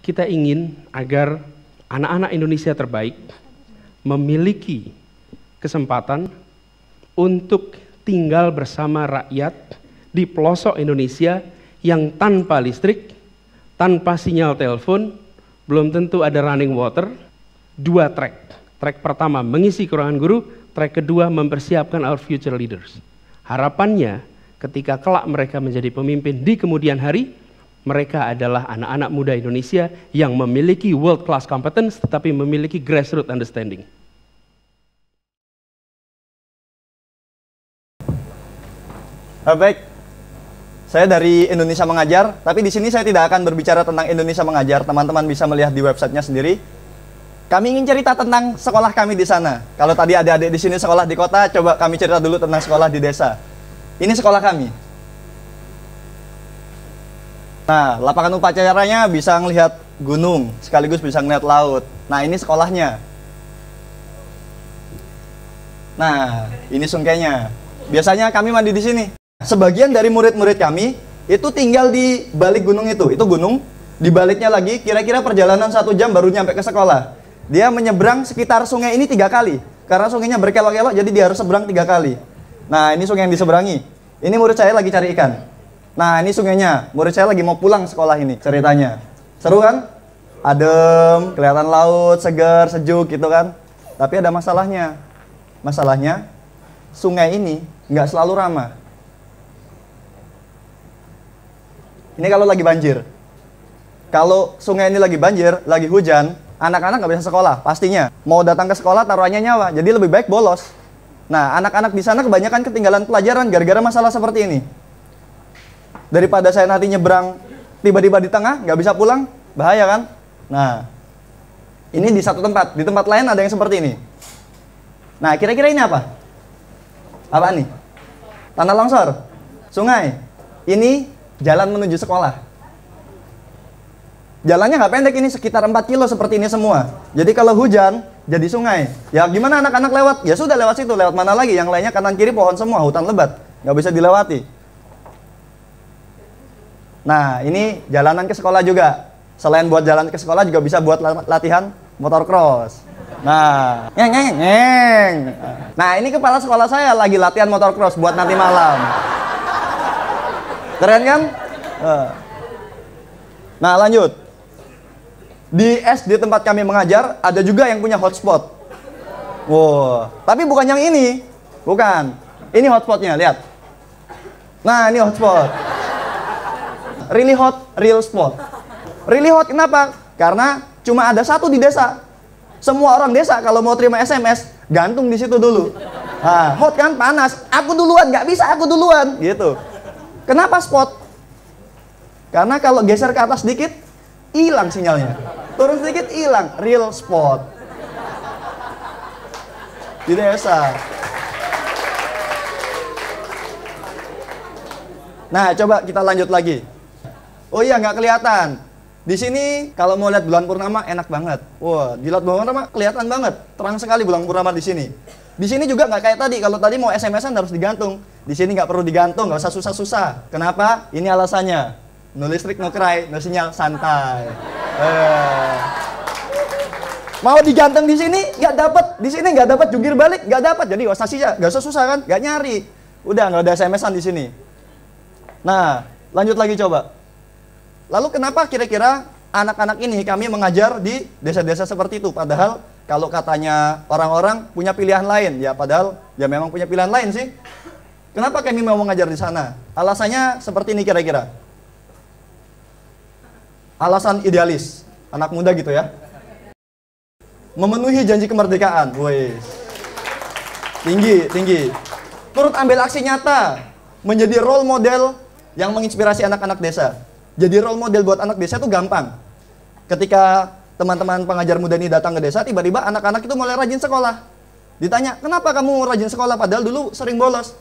kita ingin agar anak-anak Indonesia terbaik memiliki kesempatan untuk tinggal bersama rakyat di pelosok Indonesia yang tanpa listrik, tanpa sinyal telepon, belum tentu ada running water. 2 track. Track pertama mengisi kekurangan guru, track kedua mempersiapkan our future leaders. Harapannya ketika kelak mereka menjadi pemimpin di kemudian hari, mereka adalah anak-anak muda Indonesia yang memiliki world class competence tetapi memiliki grassroots understanding. Baik, saya dari Indonesia Mengajar, tapi di sini saya tidak akan berbicara tentang Indonesia Mengajar. Teman-teman bisa melihat di websitenya sendiri. Kami ingin cerita tentang sekolah kami di sana. Kalau tadi adik-adik di sini sekolah di kota, coba kami cerita dulu tentang sekolah di desa. Ini sekolah kami. Nah, lapangan upacaranya bisa ngelihat gunung, sekaligus bisa ngelihat laut. Nah, ini sekolahnya. Nah, ini sungkainya. Biasanya kami mandi di sini. Sebagian dari murid-murid kami itu tinggal di balik gunung itu gunung. Di baliknya lagi, kira-kira perjalanan 1 jam baru nyampe ke sekolah. Dia menyeberang sekitar sungai ini 3 kali. Karena sungainya berkelok-kelok, jadi dia harus seberang 3 kali. Nah, ini sungai yang diseberangi. Ini murid saya lagi cari ikan. Nah, ini sungainya. Murid saya lagi mau pulang sekolah ini, ceritanya. Seru kan? Adem, kelihatan laut, segar, sejuk gitu kan. Tapi ada masalahnya. Masalahnya, sungai ini nggak selalu ramah. Ini kalau lagi banjir. Kalau sungai ini lagi banjir, lagi hujan, anak-anak nggak bisa sekolah, pastinya. Mau datang ke sekolah taruhannya nyawa, jadi lebih baik bolos. Nah, anak-anak di sana kebanyakan ketinggalan pelajaran gara-gara masalah seperti ini. Daripada saya nanti nyebrang, tiba-tiba di tengah, nggak bisa pulang, bahaya kan? Nah, ini di satu tempat, di tempat lain ada yang seperti ini. Nah, kira-kira ini apa? Apa nih? Tanah longsor? Sungai? Ini jalan menuju sekolah. Jalannya nggak pendek ini, sekitar 4 kilo seperti ini semua. Jadi kalau hujan, jadi sungai. Ya gimana anak-anak lewat? Ya sudah lewat situ, lewat mana lagi? Yang lainnya kanan kiri pohon semua, hutan lebat. Nggak bisa dilewati. Nah, ini jalanan ke sekolah juga. Selain buat jalan ke sekolah, juga bisa buat latihan motor cross. Nah, ngeng. Nah, ini kepala sekolah saya lagi latihan motor cross buat nanti malam. Keren kan? Nah, lanjut. Di SD tempat kami mengajar, ada juga yang punya hotspot. Wow, tapi bukan yang ini. Bukan. Ini hotspotnya, lihat. Nah, ini hotspot. Really hot, real spot. Really hot kenapa? Karena cuma ada 1 di desa. Semua orang desa kalau mau terima SMS, gantung di situ dulu. Nah, hot kan, panas. Aku duluan, nggak bisa aku duluan. Gitu. Kenapa spot? Karena kalau geser ke atas sedikit, hilang sinyalnya. Turun sedikit, hilang. Real spot. Di desa. Nah, coba kita lanjut lagi. Oh iya, nggak kelihatan. Di sini kalau mau lihat bulan purnama enak banget. Wah, di lihat bulan purnama kelihatan banget. Terang sekali bulan purnama di sini. Di sini juga nggak kayak tadi. Kalau tadi mau SMS-an harus digantung. Di sini nggak perlu digantung, nggak usah susah-susah. Kenapa? Ini alasannya. No listrik, no cry, no sinyal, santai. Mau digantung di sini nggak dapat. Di sini nggak dapat jungkir balik, nggak dapat. Jadi nggak usah susah kan? Nggak nyari. Udah nggak ada SMS-an di sini. Nah, lanjut lagi coba. Lalu kenapa kira-kira anak-anak ini kami mengajar di desa-desa seperti itu? Padahal kalau katanya orang-orang punya pilihan lain, ya padahal ya memang punya pilihan lain sih. Kenapa kami mau mengajar di sana? Alasannya seperti ini kira-kira. Alasan idealis, anak muda gitu ya. Memenuhi janji kemerdekaan. Wih. Tinggi. Turut ambil aksi nyata, menjadi role model yang menginspirasi anak-anak desa. Jadi role model buat anak desa itu gampang. Ketika teman-teman pengajar muda ini datang ke desa, tiba-tiba anak-anak itu mulai rajin sekolah. Ditanya, kenapa kamu rajin sekolah padahal dulu sering bolos?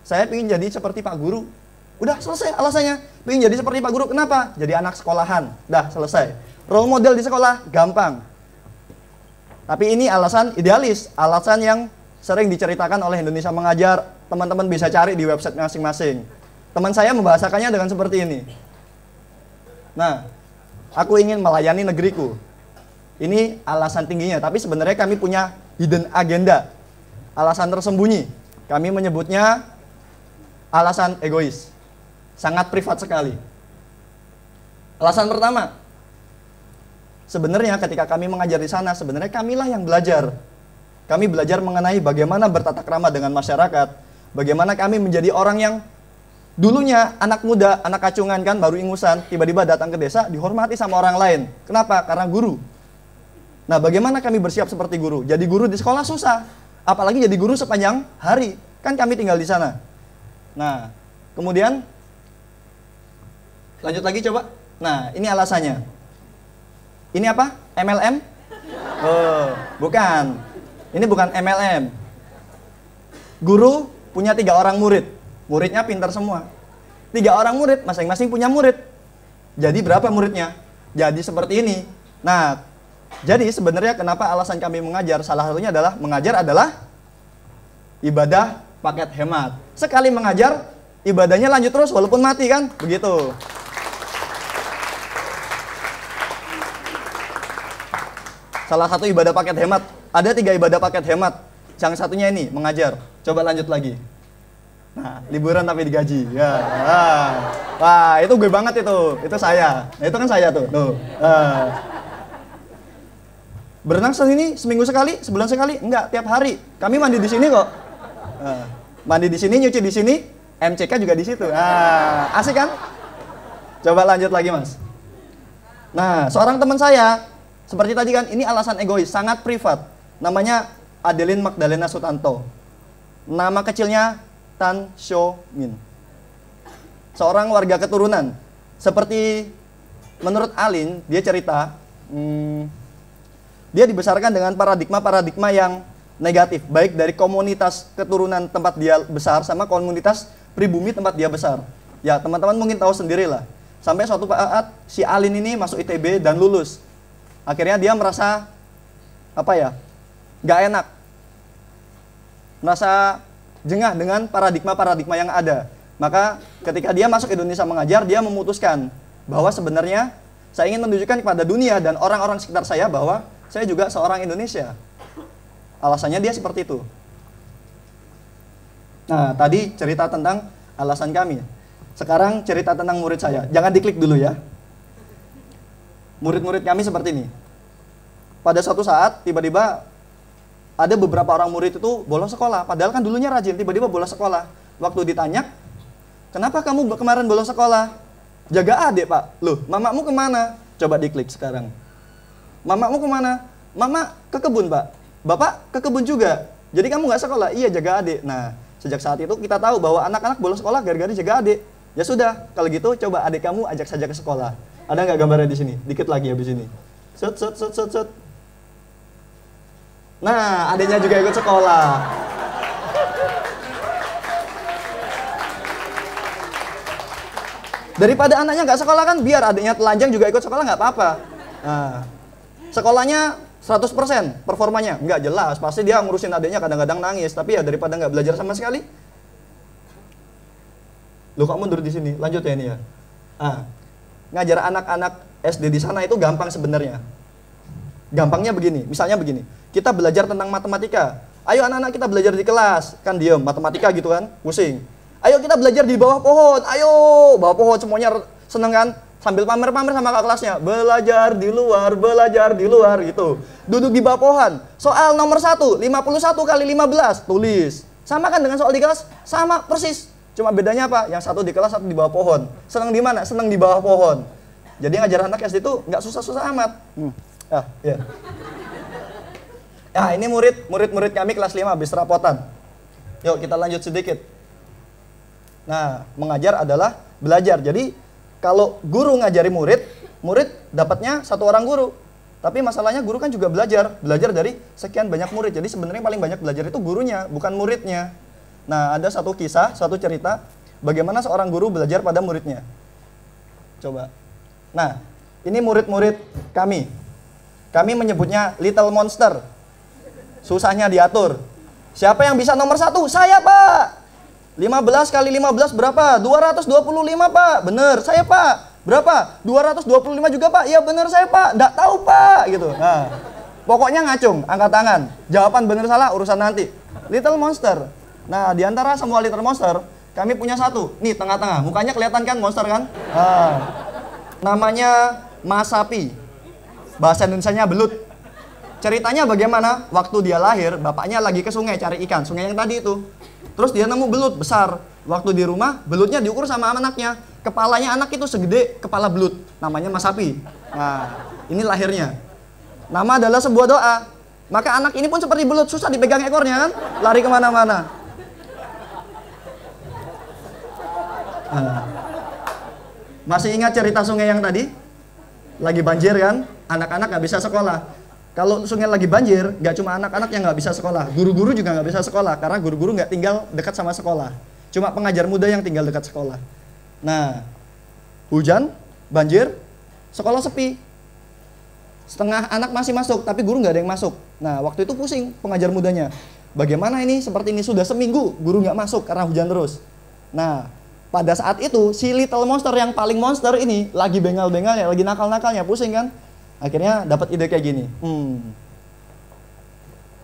Saya ingin jadi seperti Pak Guru. Udah selesai alasannya. Ingin jadi seperti Pak Guru, kenapa? Jadi anak sekolahan. Dah selesai. Role model di sekolah, gampang. Tapi ini alasan idealis, alasan yang sering diceritakan oleh Indonesia Mengajar. Teman-teman bisa cari di website masing-masing. Teman saya membahasakannya dengan seperti ini. Nah, Aku ingin melayani negeriku. Ini alasan tingginya, tapi sebenarnya kami punya hidden agenda. Alasan tersembunyi. Kami menyebutnya alasan egois. Sangat privat sekali. Alasan pertama, sebenarnya ketika kami mengajar di sana, sebenarnya kamilah yang belajar. Kami belajar mengenai bagaimana bertata krama dengan masyarakat, bagaimana kami menjadi orang yang dulunya anak muda, anak kacungan kan, baru ingusan, tiba-tiba datang ke desa, dihormati sama orang lain. Kenapa? Karena guru. Nah, bagaimana kami bersiap seperti guru? Jadi guru di sekolah susah, apalagi jadi guru sepanjang hari. Kan kami tinggal di sana. Nah, kemudian lanjut lagi coba. Nah, ini alasannya. Ini apa? MLM? Oh, bukan. Ini bukan MLM. Guru punya 3 orang murid. Muridnya pintar semua. 3 orang murid, masing-masing punya murid. Jadi berapa muridnya? Jadi seperti ini. Nah, jadi sebenarnya kenapa alasan kami mengajar? Salah satunya adalah mengajar adalah ibadah paket hemat. Sekali mengajar, ibadahnya lanjut terus walaupun mati kan? Begitu. Salah satu ibadah paket hemat. Ada 3 ibadah paket hemat. Yang satunya ini, mengajar. Coba lanjut lagi. Nah, liburan tapi digaji. Ya. Wah, itu gue banget itu. Itu saya. Nah, itu kan saya tuh. Tuh. Berenang sini seminggu sekali, sebulan sekali? Enggak, tiap hari. Kami mandi di sini kok. Mandi di sini, nyuci di sini, MCK juga di situ. Asik kan? Coba lanjut lagi, Mas. Nah, seorang teman saya, seperti tadi kan, ini alasan egois, sangat privat. Namanya Adeline Magdalena Sutanto. Nama kecilnya Tan Sho Min. Seorang warga keturunan. Seperti menurut Alin, dia cerita, dia dibesarkan dengan paradigma-paradigma yang negatif, baik dari komunitas keturunan tempat dia besar sama komunitas pribumi tempat dia besar. Ya, teman-teman mungkin tahu sendirilah. Sampai suatu saat si Alin ini masuk ITB dan lulus. Akhirnya dia merasa nggak enak, merasa jengah dengan paradigma-paradigma yang ada. Maka ketika dia masuk Indonesia mengajar, dia memutuskan bahwa sebenarnya saya ingin menunjukkan kepada dunia dan orang-orang sekitar saya bahwa saya juga seorang Indonesia. Alasannya dia seperti itu. Nah, tadi cerita tentang alasan kami. Sekarang cerita tentang murid saya. Jangan diklik dulu ya. Murid-murid kami seperti ini. Pada suatu saat, tiba-tiba ada beberapa orang murid itu bolos sekolah. Padahal kan dulunya rajin, tiba-tiba bolos sekolah. Waktu ditanya, kenapa kamu kemarin bolos sekolah? Jaga adik, Pak. Loh, mamamu kemana? Coba diklik sekarang. Mamamu kemana? Mama ke kebun, Pak. Bapak ke kebun juga. Jadi kamu nggak sekolah? Iya, jaga adik. Nah, sejak saat itu kita tahu bahwa anak-anak bolos sekolah gara-gara jaga adik. Ya sudah, kalau gitu coba adik kamu ajak saja ke sekolah. Ada nggak gambarnya di sini? Dikit lagi habis ini. Set. Nah, adiknya juga ikut sekolah. Daripada anaknya nggak sekolah kan, biar adiknya telanjang juga ikut sekolah nggak apa-apa. Nah, sekolahnya 100% performanya nggak jelas, pasti dia ngurusin adiknya kadang-kadang nangis, tapi ya daripada nggak belajar sama sekali. Loh, kok mundur di sini? Lanjut ya ini ya. Ngajar anak-anak SD di sana itu gampang sebenarnya. Gampangnya begini, misalnya begini, kita belajar tentang matematika. Ayo anak-anak kita belajar di kelas, kan diem, matematika gitu kan, pusing. Ayo kita belajar di bawah pohon, ayo, bawah pohon semuanya seneng kan, sambil pamer-pamer sama kakak kelasnya, belajar di luar gitu. Duduk di bawah pohon, soal nomor 1, 51 kali 15, tulis. Sama kan dengan soal di kelas? Sama, persis. Cuma bedanya apa? Yang satu di kelas, satu di bawah pohon. Seneng di mana? Seneng di bawah pohon. Jadi ngajar anak SD itu nggak susah-susah amat. Ya. Nah, ini murid-murid kami kelas 5 habis rapotan. Yuk kita lanjut sedikit. Nah, mengajar adalah belajar. Jadi kalau guru ngajari murid dapatnya 1 orang guru. Tapi masalahnya guru kan juga belajar dari sekian banyak murid. Jadi sebenarnya paling banyak belajar itu gurunya, bukan muridnya. Nah, ada satu kisah, satu cerita bagaimana seorang guru belajar pada muridnya. Coba. Nah, ini murid-murid kami. Kami menyebutnya little monster. Susahnya diatur. Siapa yang bisa nomor 1? Saya, Pak. 15 kali 15 berapa? 225, Pak. Bener, saya, Pak. Berapa? 225 juga Pak? Iya bener saya Pak, nggak tahu Pak gitu. Nah, pokoknya ngacung, angkat tangan. Jawaban bener salah urusan nanti. Little Monster. Nah, di antara semua Little Monster, kami punya satu. Nih tengah-tengah, mukanya kelihatan kan monster kan? Nah, namanya Masapi. Bahasa Indonesianya belut. Ceritanya bagaimana? Waktu dia lahir, bapaknya lagi ke sungai cari ikan, sungai yang tadi itu. Terus dia nemu belut besar. Waktu di rumah, belutnya diukur sama anaknya. Kepalanya anak itu segede kepala belut. Namanya Masapi. Nah, ini lahirnya. Nama adalah sebuah doa. Maka anak ini pun seperti belut, susah dipegang ekornya kan? Lari kemana-mana. Nah. Masih ingat cerita sungai yang tadi? Lagi banjir kan? Anak-anak nggak bisa sekolah. Kalau sungai lagi banjir, nggak cuma anak-anak yang nggak bisa sekolah, guru-guru juga nggak bisa sekolah karena guru-guru nggak tinggal dekat sama sekolah. Cuma pengajar muda yang tinggal dekat sekolah. Nah, hujan, banjir, sekolah sepi. Setengah anak masih masuk, tapi guru nggak ada yang masuk. Nah, waktu itu pusing pengajar mudanya. Bagaimana ini? Seperti ini sudah seminggu guru nggak masuk karena hujan terus. Nah, pada saat itu si Little Monster yang paling monster ini lagi bengal-bengalnya, lagi nakal-nakalnya, pusing kan? Akhirnya dapat ide kayak gini.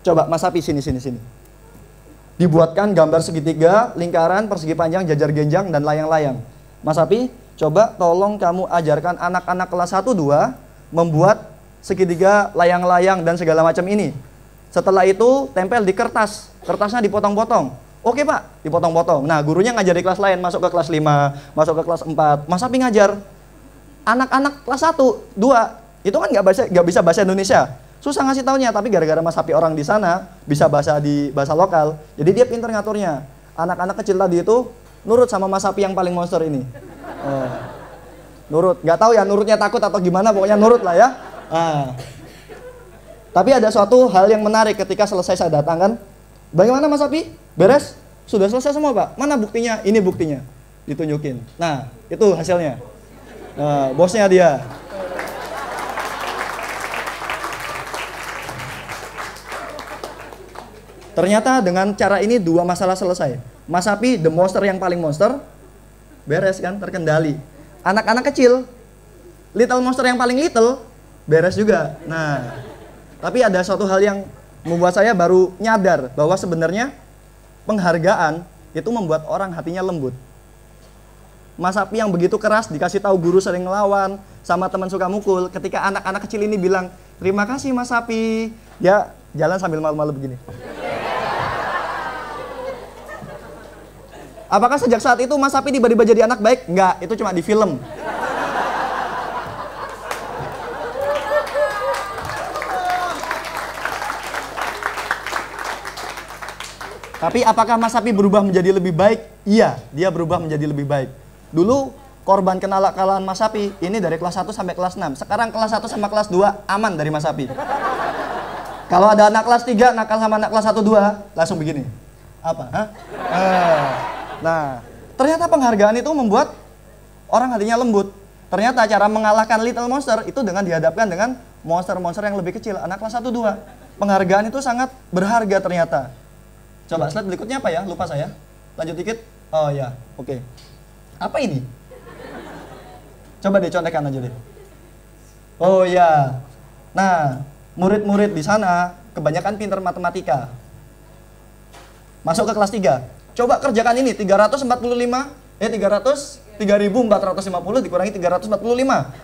Coba Mas Sapi sini. Dibuatkan gambar segitiga, lingkaran, persegi panjang, jajar genjang, dan layang-layang. Mas Sapi, coba tolong kamu ajarkan anak-anak kelas 1, 2 membuat segitiga, layang-layang, dan segala macam ini. Setelah itu tempel di kertas, kertasnya dipotong-potong. Oke Pak, dipotong-potong. Nah gurunya ngajar di kelas lain, masuk ke kelas 5, masuk ke kelas 4. Mas Sapi ngajar. Anak-anak kelas 1, 2 itu kan nggak bisa bahasa Indonesia, susah ngasih taunya, tapi gara-gara Mas Sapi orang di sana bisa bahasa lokal, jadi dia pinter ngaturnya. Anak-anak kecil tadi itu nurut sama Mas Sapi yang paling monster ini. Nurut, nggak tahu ya nurutnya takut atau gimana, pokoknya nurut lah ya. Tapi ada suatu hal yang menarik ketika selesai saya datang kan. Bagaimana Mas Sapi? Beres? Sudah selesai semua Pak? Mana buktinya? Ini buktinya. Ditunjukin. Nah, itu hasilnya. Bosnya dia. Ternyata dengan cara ini 2 masalah selesai. Mas Sapi, the monster yang paling monster, beres kan, terkendali. Anak-anak kecil, little monster yang paling little, beres juga. Nah, tapi ada suatu hal yang membuat saya baru nyadar bahwa sebenarnya penghargaan itu membuat orang hatinya lembut. Mas Sapi yang begitu keras dikasih tahu guru sering ngelawan, sama teman suka mukul. Ketika anak-anak kecil ini bilang, "Terima kasih Mas Sapi." Dia jalan sambil malu-malu begini. Apakah sejak saat itu Mas Sapi tiba-tiba jadi anak baik? Enggak, itu cuma di film. Tapi apakah Mas Sapi berubah menjadi lebih baik? Iya, dia berubah menjadi lebih baik. Dulu korban kenakalan Mas Sapi ini dari kelas 1 sampai kelas 6. Sekarang kelas 1 sama kelas 2 aman dari Mas Sapi. Kalau ada anak kelas 3 nakal sama anak kelas 1, 2, langsung begini. Apa? Nah, ternyata penghargaan itu membuat orang hatinya lembut. Ternyata cara mengalahkan Little Monster itu dengan dihadapkan dengan monster-monster yang lebih kecil, anak kelas 1, 2. Penghargaan itu sangat berharga ternyata. Coba slide berikutnya apa ya? Lupa saya. Lanjut dikit. Oh ya, oke. Apa ini? Coba deh contekan aja deh. Oh ya. Nah, murid-murid di sana kebanyakan pintar matematika. Masuk ke kelas 3. Coba kerjakan ini, 3.450 dikurangi 345.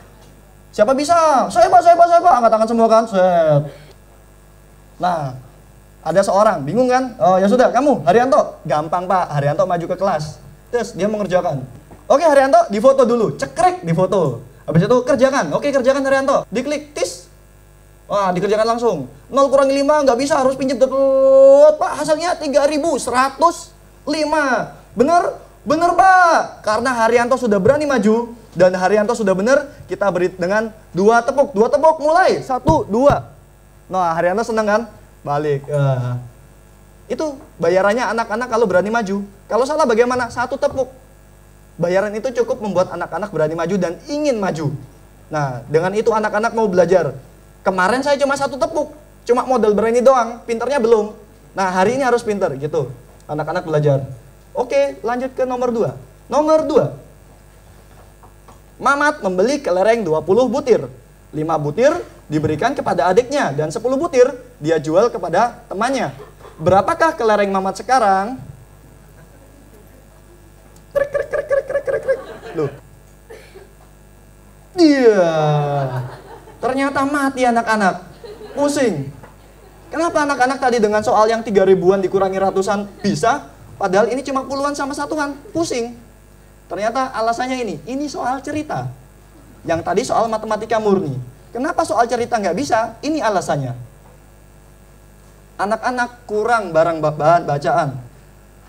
Siapa bisa? Saya Pak. Angkat tangan semua kan? Set. Nah, ada seorang, bingung kan? Oh ya sudah, kamu, Haryanto. Gampang Pak, Haryanto maju ke kelas. Terus dia mengerjakan. Oke Haryanto, difoto dulu. Cekrek, difoto. Habis itu kerjakan. Oke, kerjakan Haryanto. Diklik, tis. Wah, dikerjakan langsung. 0 kurangi 5, nggak bisa, harus pinjam. Pak, hasilnya 3.105. Bener Pak. Karena Haryanto sudah berani maju dan Haryanto sudah bener, kita beri dengan 2 tepuk. 2 tepuk mulai. 1, 2. Nah, Haryanto senang kan? Balik. Itu bayarannya anak-anak kalau berani maju. Kalau salah bagaimana? 1 tepuk. Bayaran itu cukup membuat anak-anak berani maju dan ingin maju. Nah, dengan itu anak-anak mau belajar. Kemarin saya cuma 1 tepuk, cuma modal berani doang, pinternya belum. Nah, hari ini harus pinter gitu. Anak-anak belajar. Oke, lanjut ke nomor 2. Nomor 2. Mamat membeli kelereng 20 butir. 5 butir diberikan kepada adiknya dan 10 butir dia jual kepada temannya. Berapakah kelereng Mamat sekarang? Krik, krik, krik, krik, krik, krik, krik. Loh. Dia. Ternyata mati anak-anak. Pusing. Kenapa anak-anak tadi dengan soal yang 3 ribuan dikurangi ratusan bisa? Padahal ini cuma puluhan sama satuan. Pusing. Ternyata alasannya ini soal cerita. Yang tadi soal matematika murni. Kenapa soal cerita nggak bisa? Ini alasannya. Anak-anak kurang bahan bacaan.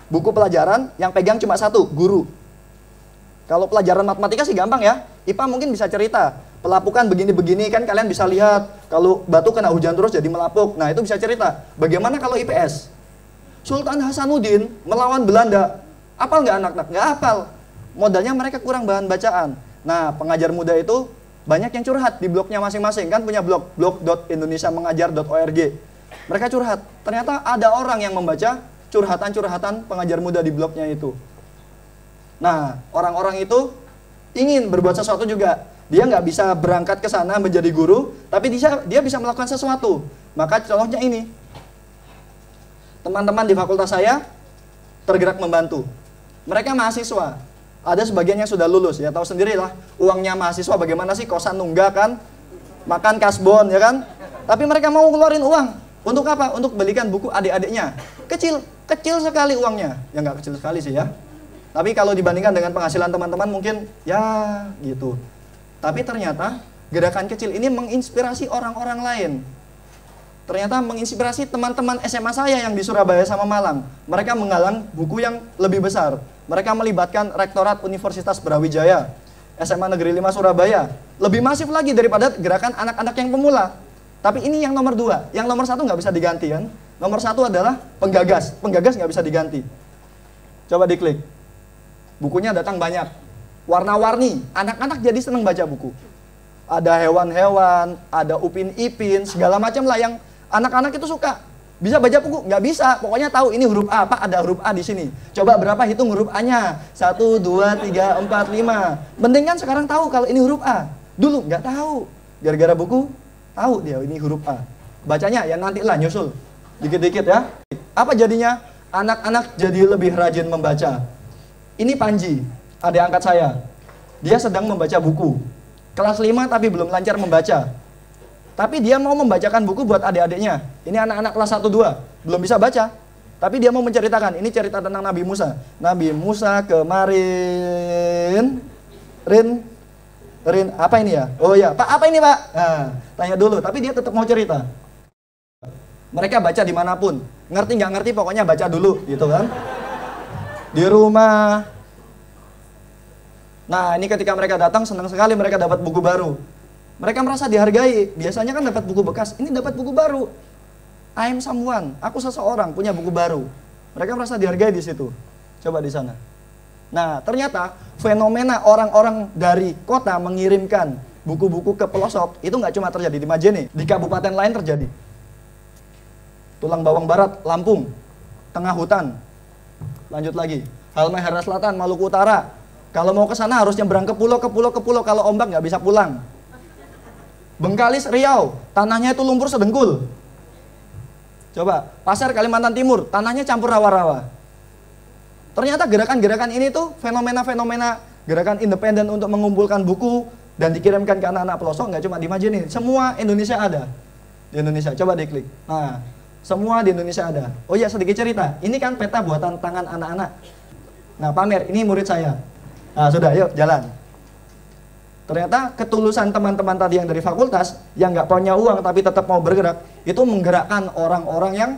Buku pelajaran yang pegang cuma satu, guru. Kalau pelajaran matematika sih gampang ya. IPA mungkin bisa cerita. Pelapukan begini-begini kan kalian bisa lihat. Kalau batu kena hujan terus jadi melapuk. Nah itu bisa cerita. Bagaimana kalau IPS? Sultan Hasanuddin melawan Belanda. Apal nggak anak-anak? Nggak apal. Modalnya mereka kurang bahan bacaan. Nah pengajar muda itu banyak yang curhat di blognya masing-masing. Kan punya blog, blog.indonesiamengajar.org. Mereka curhat. Ternyata ada orang yang membaca curhatan-curhatan pengajar muda di blognya itu. Nah, orang-orang itu ingin berbuat sesuatu juga. Dia nggak bisa berangkat ke sana menjadi guru, tapi dia bisa melakukan sesuatu. Maka contohnya ini. Teman-teman di fakultas saya tergerak membantu. Mereka mahasiswa. Ada sebagian yang sudah lulus, ya tahu sendirilah. Uangnya mahasiswa bagaimana sih, kosan nunggak kan, makan kasbon ya kan. Tapi mereka mau ngeluarin uang. Untuk apa? Untuk belikan buku adik-adiknya. Kecil sekali uangnya. Ya nggak kecil sekali sih ya. Tapi kalau dibandingkan dengan penghasilan teman-teman mungkin ya gitu. Tapi ternyata gerakan kecil ini menginspirasi orang-orang lain. Ternyata menginspirasi teman-teman SMA saya yang di Surabaya sama Malang. Mereka menggalang buku yang lebih besar. Mereka melibatkan Rektorat Universitas Brawijaya, SMA Negeri 5 Surabaya. Lebih masif lagi daripada gerakan anak-anak yang pemula. Tapi ini yang nomor 2. Yang nomor 1 nggak bisa diganti kan. Nomor 1 adalah penggagas. Penggagas nggak bisa diganti. Coba diklik. Bukunya datang banyak. Warna-warni. Anak-anak jadi senang baca buku. Ada hewan-hewan, ada upin-ipin, segala macam lah yang anak-anak itu suka. Bisa baca buku? Nggak bisa. Pokoknya tahu ini huruf A, Pak ada huruf A di sini. Coba berapa hitung huruf A-nya? 1, 2, 3, 4, 5. Mending kan sekarang tahu kalau ini huruf A. Dulu nggak tahu. Gara-gara buku, tahu dia ini huruf A. Bacanya ya nanti lah nyusul. Dikit-dikit ya. Apa jadinya? Anak-anak jadi lebih rajin membaca. Ini Panji, adik angkat saya. Dia sedang membaca buku. Kelas 5 tapi belum lancar membaca. Tapi dia mau membacakan buku buat adik-adiknya. Ini anak-anak kelas 1, 2. Belum bisa baca. Tapi dia mau menceritakan. Ini cerita tentang Nabi Musa. Nabi Musa kemarin. Rin, apa ini ya? Oh ya, Pak, apa ini Pak? Nah, tanya dulu. Tapi dia tetap mau cerita. Mereka baca dimanapun. Ngerti nggak ngerti pokoknya baca dulu. Gitu kan. Di rumah. Nah ini ketika mereka datang senang sekali mereka dapat buku baru. Mereka merasa dihargai. Biasanya kan dapat buku bekas, ini dapat buku baru. I am someone, aku seseorang punya buku baru. Mereka merasa dihargai di situ. Coba di sana. Nah ternyata fenomena orang-orang dari kota mengirimkan buku-buku ke pelosok itu nggak cuma terjadi di Majene, di kabupaten lain terjadi. Tulang Bawang Barat, Lampung, Tengah Hutan. Lanjut lagi, Halmahera Selatan, Maluku Utara. Kalau mau ke sana harus nyebrang ke pulau. Kalau ombak nggak bisa pulang. Bengkalis, Riau, tanahnya itu lumpur sedengkul. Coba, Pasir Kalimantan Timur, tanahnya campur rawa-rawa. Ternyata gerakan-gerakan ini tuh fenomena-fenomena gerakan independen untuk mengumpulkan buku dan dikirimkan ke anak-anak pelosok nggak cuma di Majene, semua Indonesia ada. Di Indonesia, coba diklik. Nah, semua di Indonesia ada. Oh iya sedikit cerita, ini kan peta buatan tangan anak-anak. Nah pamer, ini murid saya. Nah sudah, yuk jalan. Ternyata ketulusan teman-teman tadi yang dari fakultas, yang nggak punya uang tapi tetap mau bergerak, itu menggerakkan orang-orang yang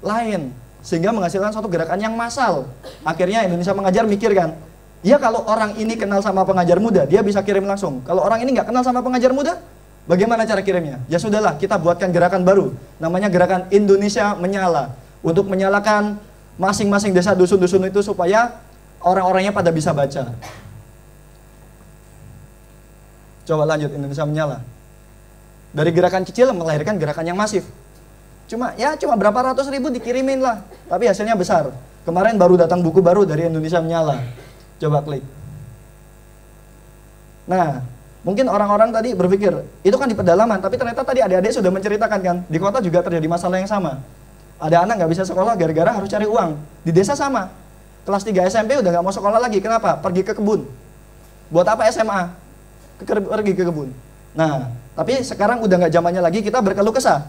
lain. Sehingga menghasilkan suatu gerakan yang massal. Akhirnya Indonesia Mengajar mikir kan, ya kalau orang ini kenal sama pengajar muda, dia bisa kirim langsung. Kalau orang ini nggak kenal sama pengajar muda, bagaimana cara kirimnya? Ya sudahlah, kita buatkan gerakan baru. Namanya gerakan Indonesia Menyala. Untuk menyalakan masing-masing desa dusun-dusun itu supaya orang-orangnya pada bisa baca. Coba lanjut, Indonesia Menyala. Dari gerakan kecil melahirkan gerakan yang masif. Cuma berapa ratus ribu dikirimin lah. Tapi hasilnya besar. Kemarin baru datang buku baru dari Indonesia Menyala. Coba klik. Nah, mungkin orang-orang tadi berpikir, itu kan di pedalaman, tapi ternyata tadi adik-adik sudah menceritakan kan, di kota juga terjadi masalah yang sama. Ada anak nggak bisa sekolah gara-gara harus cari uang. Di desa sama. Kelas 3 SMP udah nggak mau sekolah lagi. Kenapa? Pergi ke kebun. Buat apa SMA? Pergi ke kebun. Nah, tapi sekarang udah nggak zamannya lagi kita berkeluh kesah.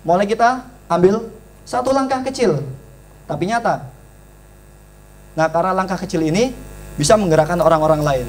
Mulai kita ambil satu langkah kecil, tapi nyata. Nah, karena langkah kecil ini bisa menggerakkan orang-orang lain.